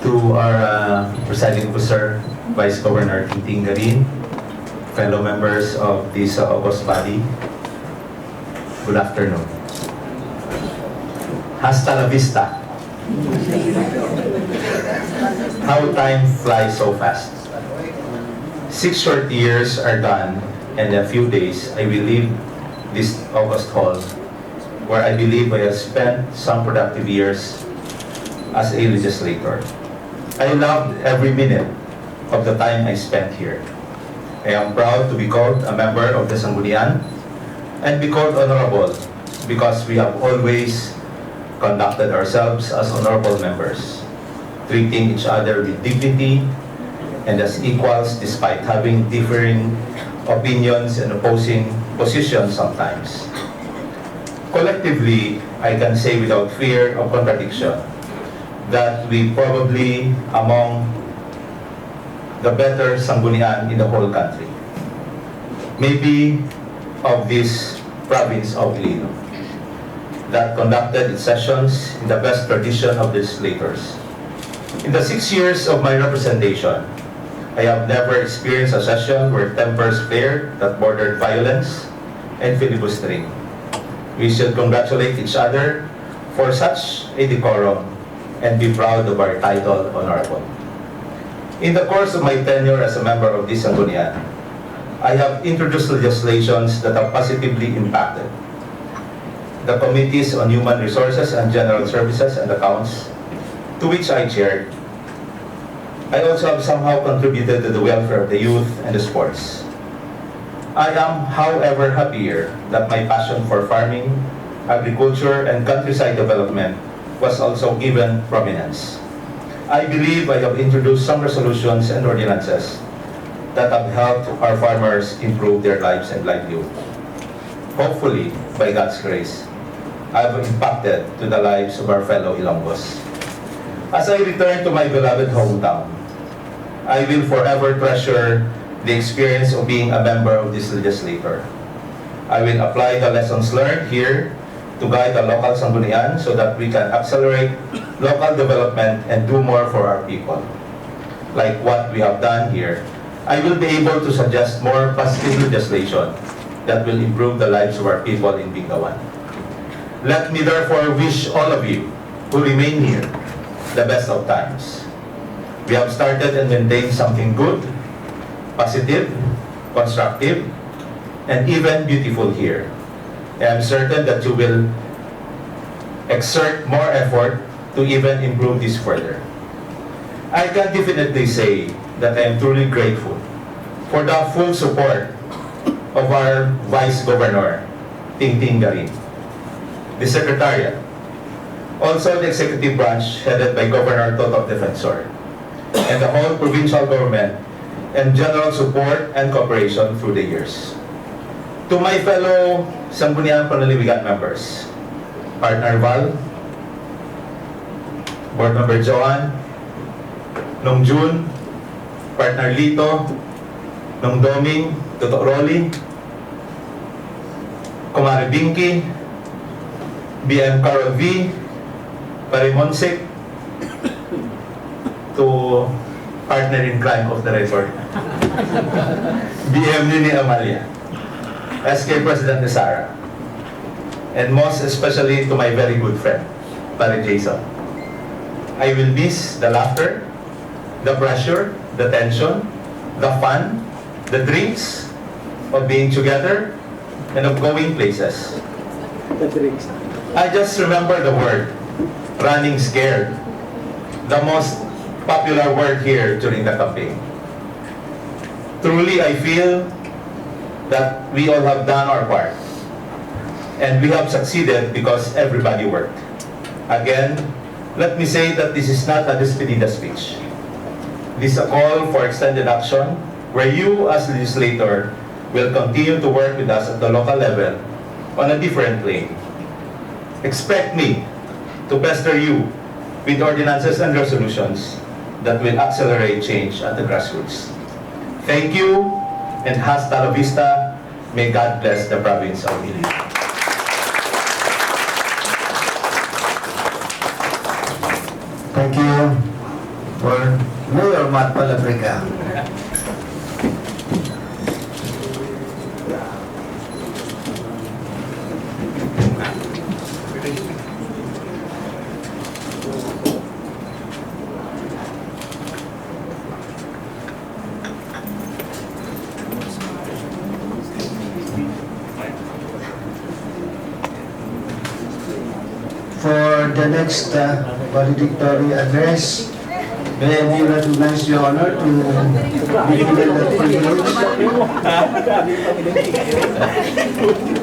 To our presiding officer, Vice Governor Titing Garin, fellow members of this August body, good afternoon. Hasta la vista. How time flies so fast. 6 short years are done, and in a few days I will leave this August hall, where I believe I have spent some productive years as a legislator. I loved every minute of the time I spent here. I am proud to be called a member of the Sangguniang and be called honorable because we have always conducted ourselves as honorable members, treating each other with dignity and as equals despite having differing opinions and opposing positions sometimes. Collectively, I can say without fear of contradiction that we probably among the better Sangguniang in the whole country. Maybe of this province of Iloilo, that conducted its sessions in the best tradition of legislators. In the 6 years of my representation, I have never experienced a session where tempers flared that bordered violence and filibustering. We should congratulate each other for such a decorum and be proud of our title, honorable. In the course of my tenure as a member of this Sangguniang, I have introduced legislations that have positively impacted the Committees on Human Resources and General Services and Accounts, to which I chaired. I also have somehow contributed to the welfare of the youth and the sports. I am, however, happier that my passion for farming, agriculture, and countryside development was also given prominence. I believe I have introduced some resolutions and ordinances that have helped our farmers improve their lives and livelihood. Hopefully, by God's grace, I have impacted to the lives of our fellow Ilonggos. As I return to my beloved hometown, I will forever treasure the experience of being a member of this legislature. I will apply the lessons learned here to guide the local Sangguniang so that we can accelerate local development and do more for our people. Like what we have done here, I will be able to suggest more positive legislation that will improve the lives of our people in Bingawan. Let me therefore wish all of you who remain here the best of times. We have started and maintained something good, positive, constructive, and even beautiful here. I am certain that you will exert more effort to even improve this further. I can definitely say that I am truly grateful for the full support of our Vice Governor, Titing Garin, the Secretariat, also the Executive Branch headed by Governor Toto Defensor, and the whole provincial government and general support and cooperation through the years. To my fellow Sangguniang Panlalawigan members, Partner Val, Board Member Joan, nung June, Partner Lito, nung Doming, Toto Rolly, Kumare Binky, BM Carol V, Parimonsik, to partner in crime of the record, BM Nini Amalia, SK President Sara, and most especially to my very good friend, Pare Jason. I will miss the laughter, the pressure, the tension, the fun, the drinks of being together and of going places. The drinks. I just remember the word, running scared, the most popular word here during the campaign. Truly, I feel that we all have done our part. And we have succeeded because everybody worked. Again, let me say that this is not a despedida speech. This is a call for extended action where you as legislator will continue to work with us at the local level on a different plane. Expect me to pester you with ordinances and resolutions that will accelerate change at the grassroots. Thank you, and hasta la vista. May God bless the province of Iloilo. Thank you, for Mayor Matt Palabrica. For the next valedictory address, may I be recognized, Your Honor, to be given that privilege?